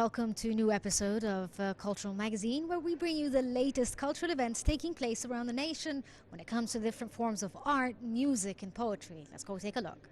welcome to a new episode of Cultural Magazine, where we bring you the latest cultural events taking place around the nation when it comes to different forms of art, music, and poetry. Let's go take a look.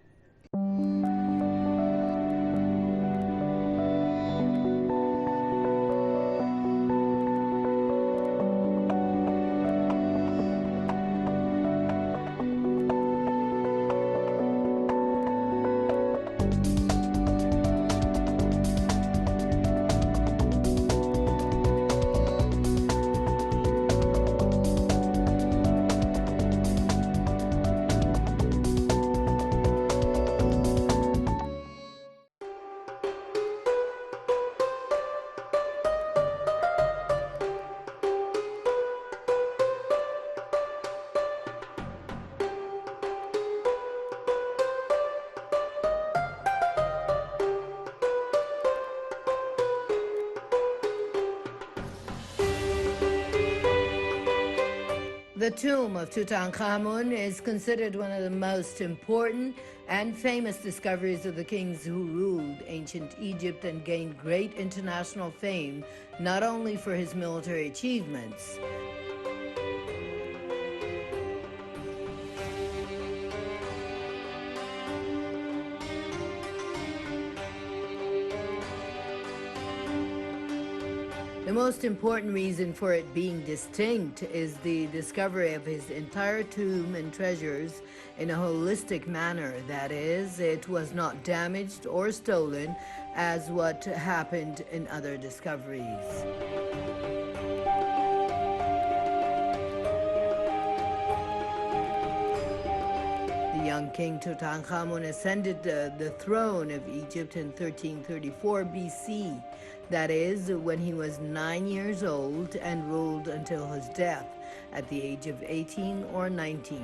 The tomb of Tutankhamun is considered one of the most important and famous discoveries of the kings who ruled ancient Egypt and gained great international fame, not only for his military achievements. The most important reason for it being distinct is the discovery of his entire tomb and treasures in a holistic manner. That is, it was not damaged or stolen as what happened in other discoveries. The young king Tutankhamun ascended the throne of Egypt in 1334 BC. That is, when he was 9 years old, and ruled until his death at the age of 18 or 19.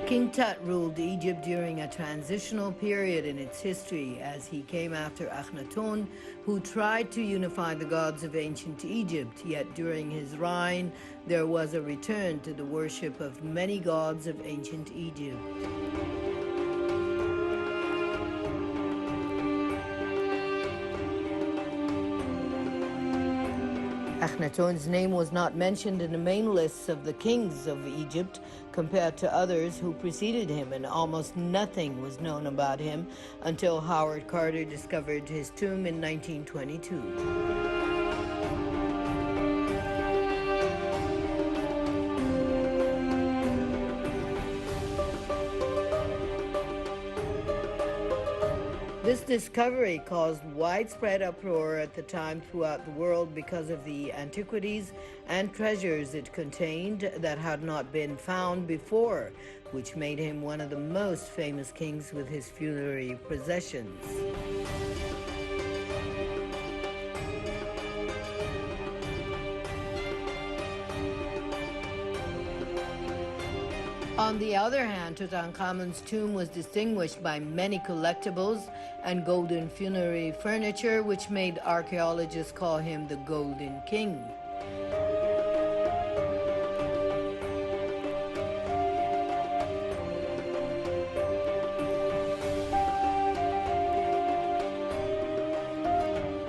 King Tut ruled Egypt during a transitional period in its history, as he came after Akhenaten, who tried to unify the gods of ancient Egypt. Yet during his reign, there was a return to the worship of many gods of ancient Egypt. Akhenaten's name was not mentioned in the main lists of the kings of Egypt compared to others who preceded him, and almost nothing was known about him until Howard Carter discovered his tomb in 1922. This discovery caused widespread uproar at the time throughout the world because of the antiquities and treasures it contained that had not been found before, which made him one of the most famous kings with his funerary processions. On the other hand, Tutankhamun's tomb was distinguished by many collectibles and golden funerary furniture, which made archaeologists call him the Golden King.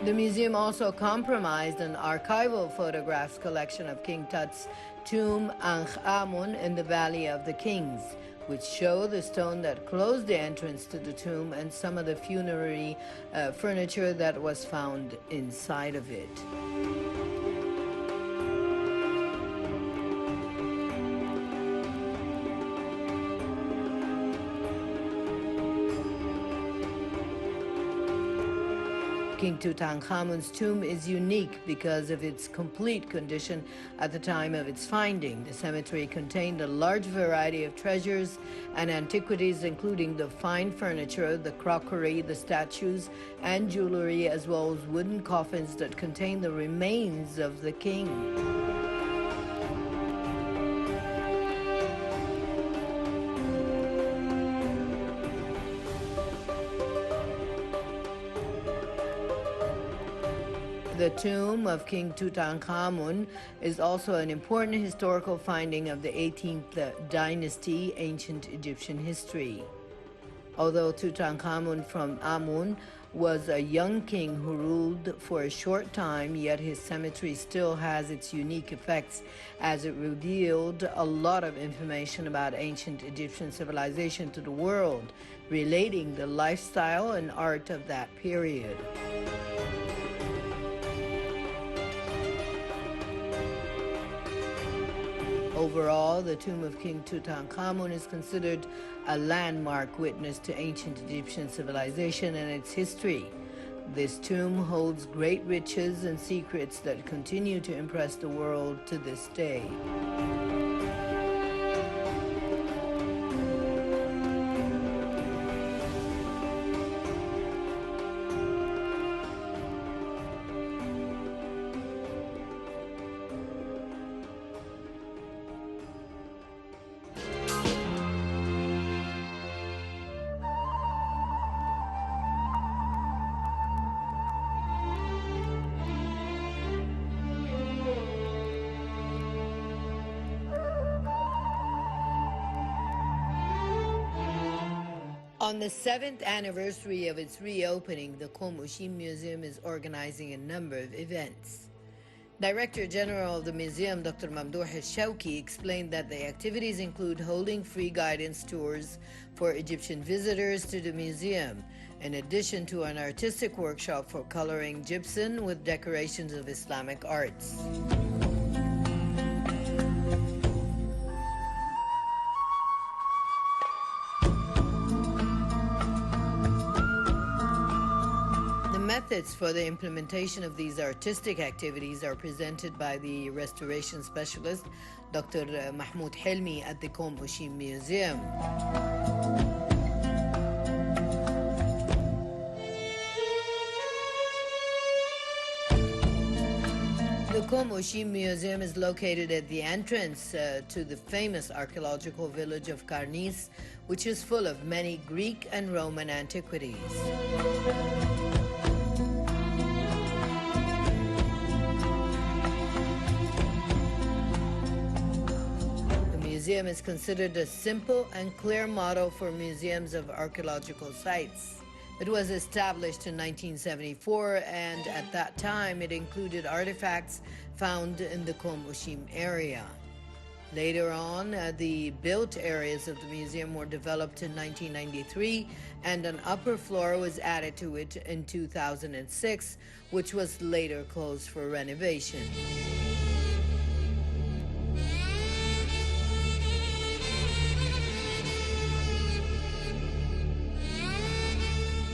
The museum also comprised an archival photographs collection of King Tut's tomb, Ankh-Amun, in the Valley of the Kings, which show the stone that closed the entrance to the tomb and some of the funerary furniture that was found inside of it. King Tutankhamun's tomb is unique because of its complete condition at the time of its finding. The cemetery contained a large variety of treasures and antiquities, including the fine furniture, the crockery, the statues, and jewelry, as well as wooden coffins that contain the remains of the king. The tomb of King Tutankhamun is also an important historical finding of the 18th dynasty ancient Egyptian history. Although Tutankhamun from Amun was a young king who ruled for a short time, yet his cemetery still has its unique effects as it revealed a lot of information about ancient Egyptian civilization to the world, relating the lifestyle and art of that period. Overall, the tomb of King Tutankhamun is considered a landmark witness to ancient Egyptian civilization and its history. This tomb holds great riches and secrets that continue to impress the world to this day. On the 7th anniversary of its reopening, the Qom Oshim Museum is organizing a number of events. Director General of the museum, Dr. Mamdouh al-Shawki, explained that the activities include holding free guidance tours for Egyptian visitors to the museum, in addition to an artistic workshop for coloring gypsum with decorations of Islamic arts. Methods for the implementation of these artistic activities are presented by the restoration specialist, Dr. Mahmoud Helmi at the Qom Oshim Museum. The Qom Oshim Museum is located at the entrance to the famous archaeological village of Karnis, which is full of many Greek and Roman antiquities. The museum is considered a simple and clear model for museums of archaeological sites. It was established in 1974, and at that time it included artifacts found in the Qom Oshim area. Later on, the built areas of the museum were developed in 1993, and an upper floor was added to it in 2006, which was later closed for renovation.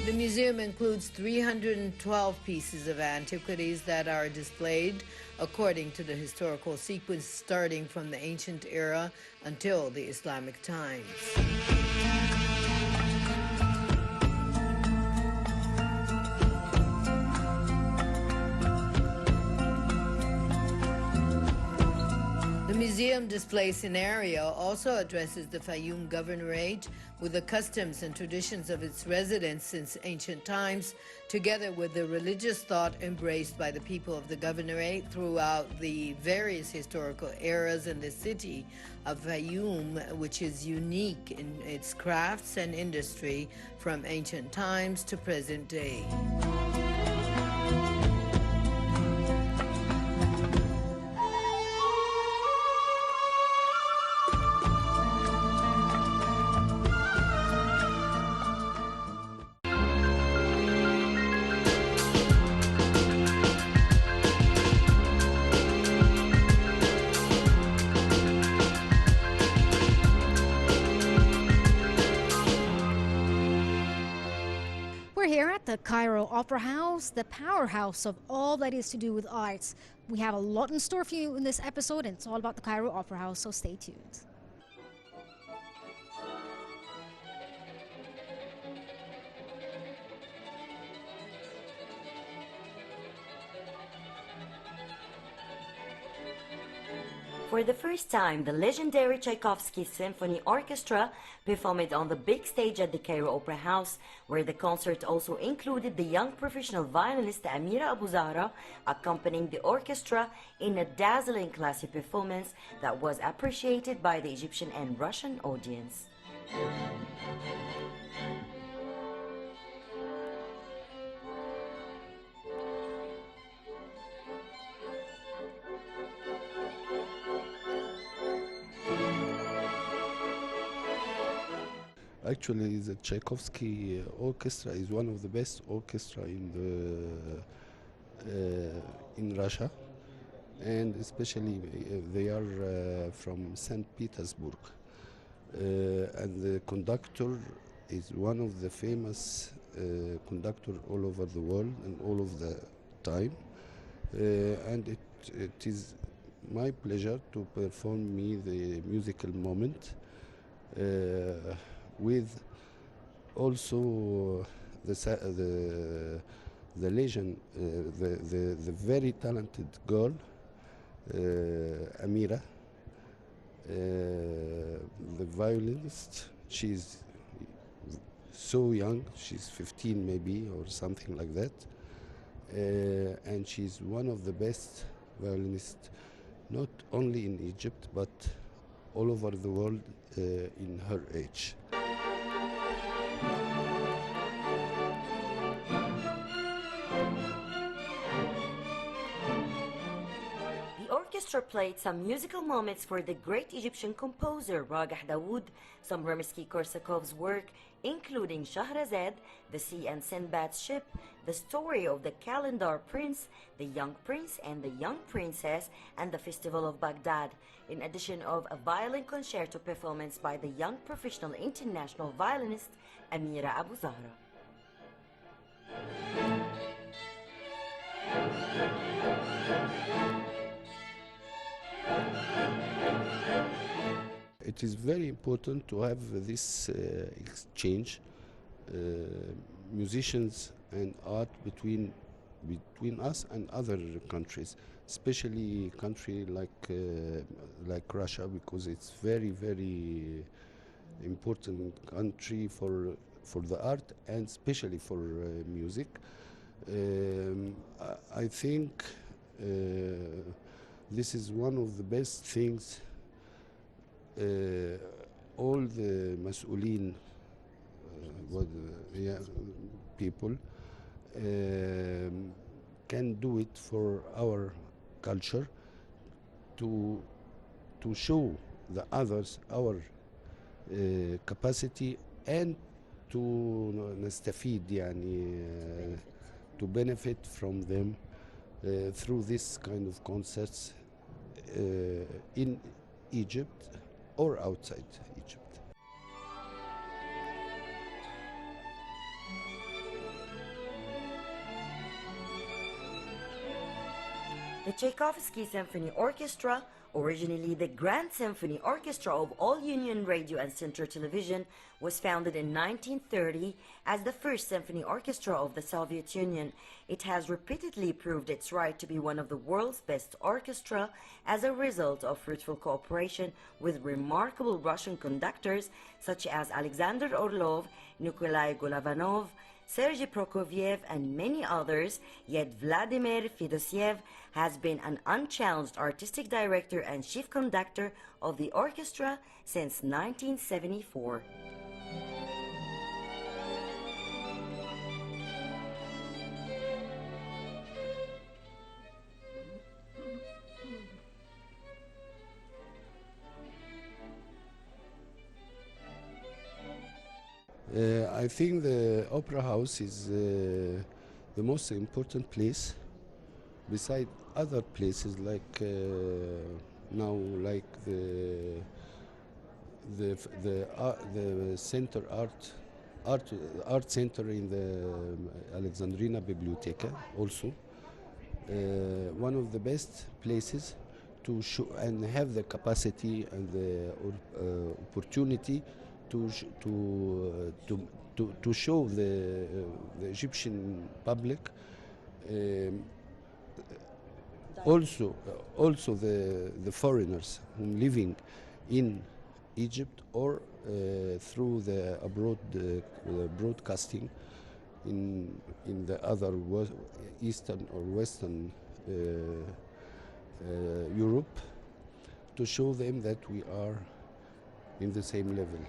The museum includes 312 pieces of antiquities that are displayed according to the historical sequence starting from the ancient era until the Islamic times. The museum display scenario also addresses the Fayoum Governorate with the customs and traditions of its residents since ancient times, together with the religious thought embraced by the people of the Governorate throughout the various historical eras in the city of Fayoum, which is unique in its crafts and industry from ancient times to present day. We're here at the Cairo Opera House, the powerhouse of all that is to do with arts. We have a lot in store for you in this episode, and it's all about the Cairo Opera House, so stay tuned. For the first time, the legendary Tchaikovsky Symphony Orchestra performed on the big stage at the Cairo Opera House, where the concert also included the young professional violinist Amira Abu Zahra accompanying the orchestra in a dazzling classy performance that was appreciated by the Egyptian and Russian audience. Actually, the Tchaikovsky orchestra is one of the best orchestra in Russia, and especially they are from St. Petersburg, and the conductor is one of the famous conductor all over the world and all of the time, and it is my pleasure to perform me the musical moment. With also the legend, the very talented girl, Amira, the violinist. She's so young, she's 15 maybe or something like that, and she's one of the best violinists, not only in Egypt but all over the world in her age. The orchestra played some musical moments for the great Egyptian composer Ragah Dawood, some Rimsky-Korsakov's work, including Shahrazad, The Sea and Sinbad's Ship, The Story of the Calendar Prince, The Young Prince and the Young Princess, and The Festival of Baghdad, in addition of a violin concerto performance by the young professional international violinist Amira Abu Zahra. It is very important to have this exchange, musicians and art between us and other countries, especially country like Russia, because it's very important country for the art and especially for music. I think this is one of the best things. All the mas'ulin, people can do it for our culture to show the others our capacity and to نستفيد يعني to benefit from them through this kind of concerts in Egypt or outside Egypt. The Tchaikovsky Symphony Orchestra, originally the Grand Symphony Orchestra of All Union Radio and Center Television, was founded in 1930 as the first symphony orchestra of the Soviet Union. It has repeatedly proved its right to be one of the world's best orchestra as a result of fruitful cooperation with remarkable Russian conductors such as Alexander Orlov, Nikolai Golavanov, Sergei Prokofiev, and many others, yet Vladimir Fedosiev has been an unchallenged artistic director and chief conductor of the orchestra since 1974. I think the Opera House is the most important place, beside other places like now, like the center art center in the Alexandrina Biblioteca, also one of the best places to show and have the capacity and the opportunity to show the Egyptian public Also the foreigners who living in Egypt or through the abroad broadcasting in the other eastern or western Europe, to show them that we are in the same level.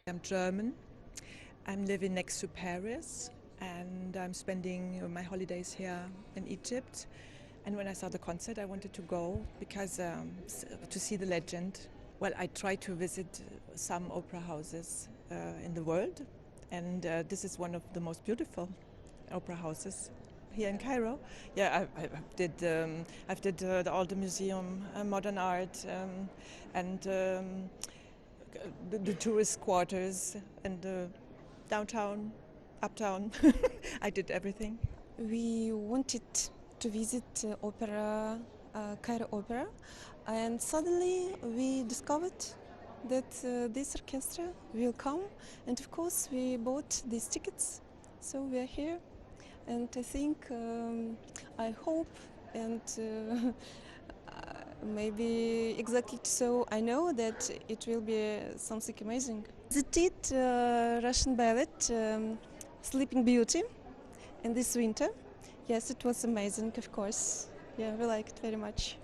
I'm German. I'm living next to Paris, and I'm spending my holidays here in Egypt. And when I saw the concert, I wanted to go because to see the legend. Well, I try to visit some opera houses in the world, and this is one of the most beautiful opera houses here in Cairo. Yeah, I've did the Alder Museum, Modern Art, and the tourist quarters and the downtown, uptown. I did everything. We wanted to visit Cairo Opera, and suddenly we discovered that this orchestra will come, and of course we bought these tickets, so we are here, and I think, I hope, and maybe exactly so I know that it will be something amazing. Visited Russian ballet, Sleeping Beauty, in this winter. Yes, it was amazing, of course. Yeah, we liked it very much.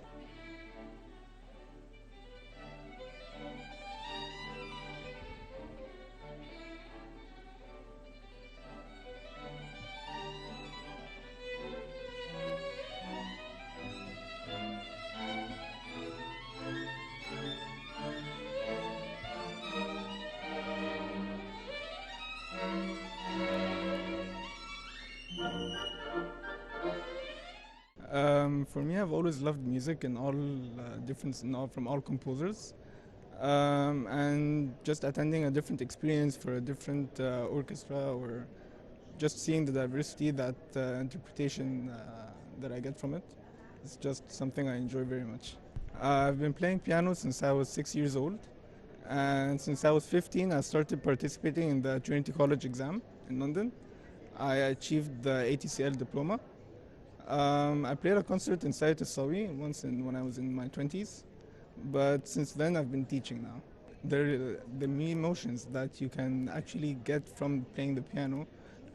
For me, I've always loved music and all from all composers, and just attending a different experience for a different orchestra, or just seeing the diversity, that interpretation that I get from it, is just something I enjoy very much. I've been playing piano since I was 6 years old, and since I was 15, I started participating in the Trinity College exam in London. I achieved the ATCL diploma. I played a concert in Sayat al-Sawi once when I was in my 20s, but since then I've been teaching now. The emotions that you can actually get from playing the piano,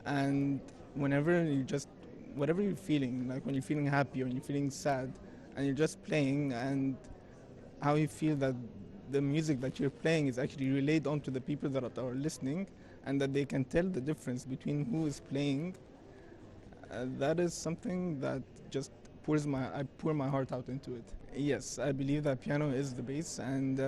and whatever you're feeling, like when you're feeling happy or when you're feeling sad, and you're just playing, and how you feel that the music that you're playing is actually relayed onto the people that are listening, and that they can tell the difference between who is playing. That is something that just I pour my heart out into it. Yes, I believe that piano is the bass, and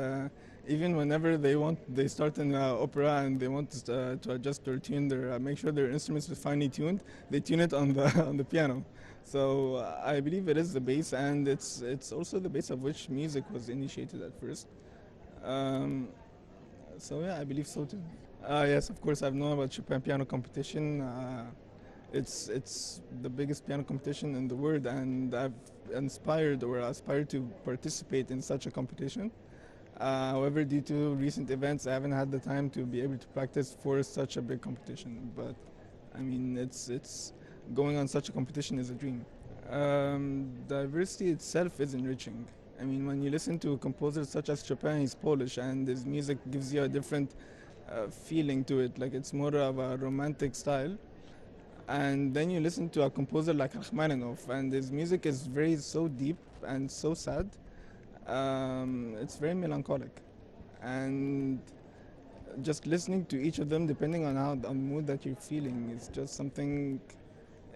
even whenever they start in opera and they want to adjust or tune make sure their instruments is finely tuned, they tune it on the on the piano. So I believe it is the bass, and it's also the base of which music was initiated at first. So yeah, I believe so too. Yes, of course, I've known about Chopin Piano Competition. It's the biggest piano competition in the world, and I've aspired to participate in such a competition. However, due to recent events, I haven't had the time to be able to practice for such a big competition. But I mean, it's going on such a competition is a dream. Diversity itself is enriching. I mean, when you listen to a composer such as Chopin, he's Polish, and his music gives you a different feeling to it. Like, it's more of a romantic style. And then you listen to a composer like Rachmaninoff, and his music is so deep and so sad. It's very melancholic, and just listening to each of them, depending on the mood that you're feeling, is just something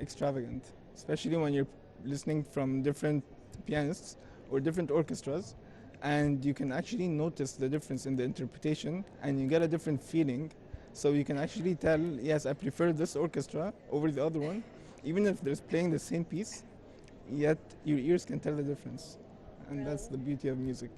extravagant. Especially when you're listening from different pianists or different orchestras, and you can actually notice the difference in the interpretation, and you get a different feeling. So you can actually tell, yes, I prefer this orchestra over the other one, even if they're playing the same piece, yet your ears can tell the difference. And that's the beauty of music.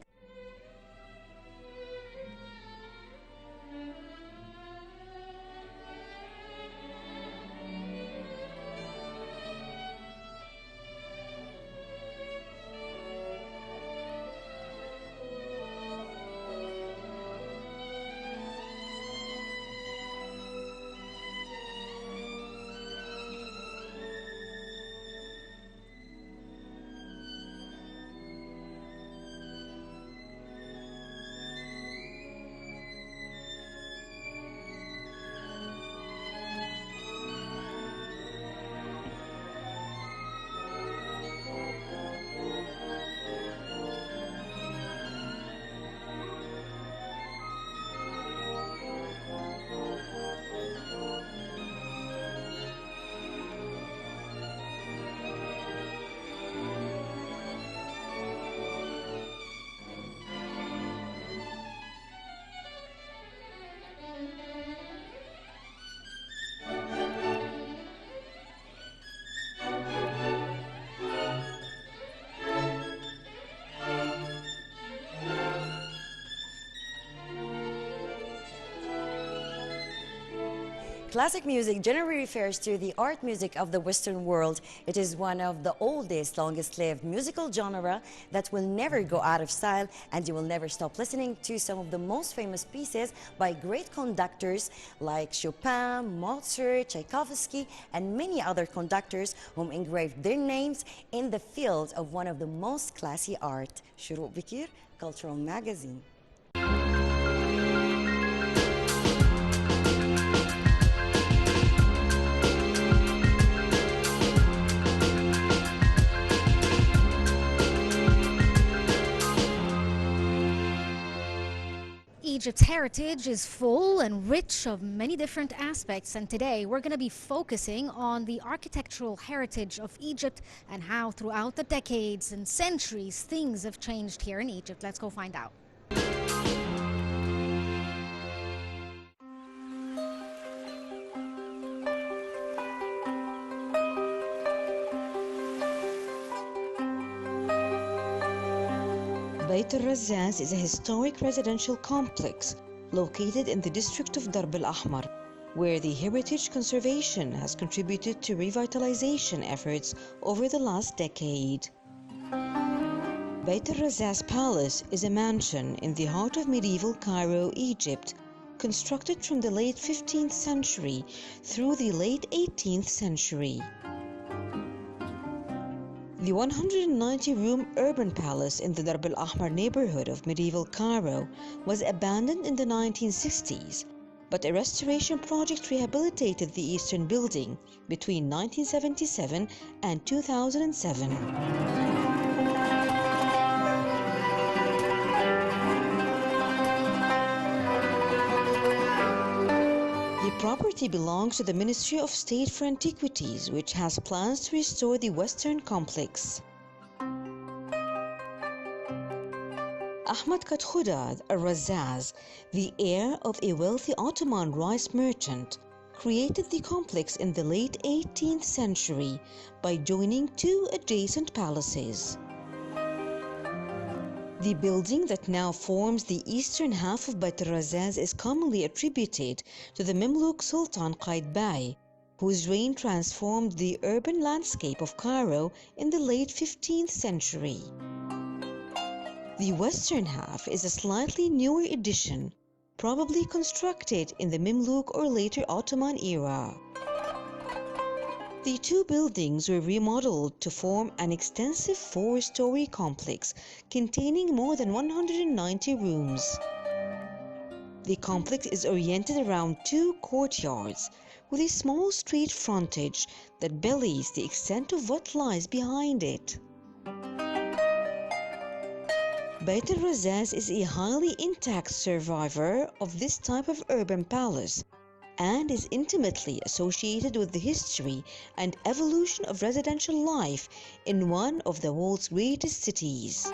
Classic music generally refers to the art music of the Western world. It is one of the oldest, longest-lived musical genre that will never go out of style, and you will never stop listening to some of the most famous pieces by great conductors like Chopin, Mozart, Tchaikovsky, and many other conductors whom engraved their names in the field of one of the most classy art. Shuruq Bikir, Cultural Magazine. Egypt's heritage is full and rich of many different aspects, and today we're going to be focusing on the architectural heritage of Egypt and how throughout the decades and centuries things have changed here in Egypt. Let's go find out. Beit al-Razzaz is a historic residential complex located in the district of Darb al-Ahmar, where the heritage conservation has contributed to revitalization efforts over the last decade. Beit al-Razzaz Palace is a mansion in the heart of medieval Cairo, Egypt, constructed from the late 15th century through the late 18th century. The 190-room urban palace in the Darb al-Ahmar neighborhood of medieval Cairo was abandoned in the 1960s, but a restoration project rehabilitated the eastern building between 1977 and 2007. The property belongs to the Ministry of State for Antiquities, which has plans to restore the western complex. Ahmad Kat Khudad al-Razzaz, the heir of a wealthy Ottoman rice merchant, created the complex in the late 18th century by joining two adjacent palaces. The building that now forms the eastern half of Beit al-Razzaz is commonly attributed to the Mamluk Sultan Qaitbay, whose reign transformed the urban landscape of Cairo in the late 15th century. The western half is a slightly newer addition, probably constructed in the Mamluk or later Ottoman era. The two buildings were remodeled to form an extensive four-story complex containing more than 190 rooms. The complex is oriented around two courtyards with a small street frontage that belies the extent of what lies behind it. Beit al-Razzaz is a highly intact survivor of this type of urban palace, and is intimately associated with the history and evolution of residential life in one of the world's greatest cities.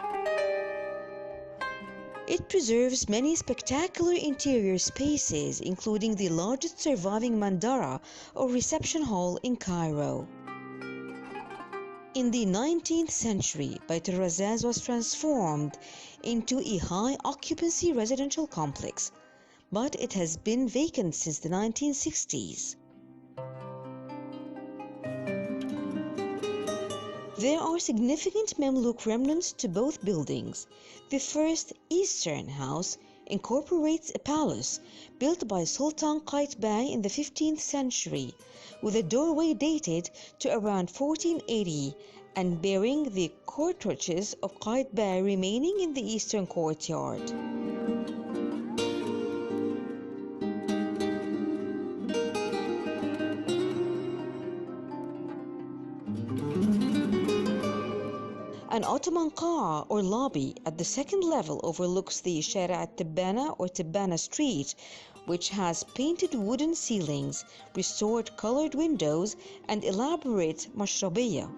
It preserves many spectacular interior spaces, including the largest surviving mandara or reception hall in Cairo. In the 19th century, Beit al-Razzaz was transformed into a high-occupancy residential complex, but it has been vacant since the 1960s. There are significant Mamluk remnants to both buildings. The first eastern house incorporates a palace built by Sultan Qaitbay in the 15th century, with a doorway dated to around 1480 and bearing the courtrushes of Qaitbay remaining in the eastern courtyard. An Ottoman Qa or lobby at the second level overlooks the Shara Tibbana or Tibbana Street, which has painted wooden ceilings, restored colored windows, and elaborate mashrabiyya.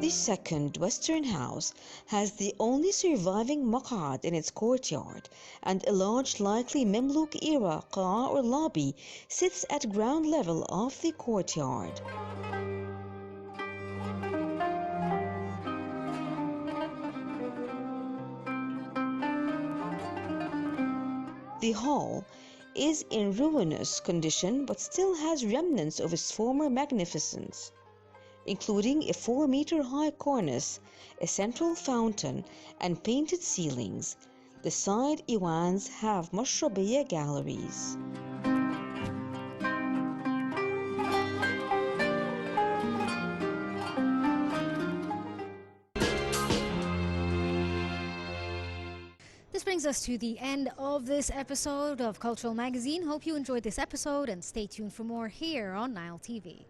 The second Western house has the only surviving maq'ad in its courtyard, and a large, likely Mamluk-era qa or lobby sits at ground level of the courtyard. The hall is in ruinous condition but still has remnants of its former magnificence, including a 4-meter-high cornice, a central fountain, and painted ceilings. The side iwans have mashrabiyya galleries. This brings us to the end of this episode of Cultural Magazine. Hope you enjoyed this episode and stay tuned for more here on Nile TV.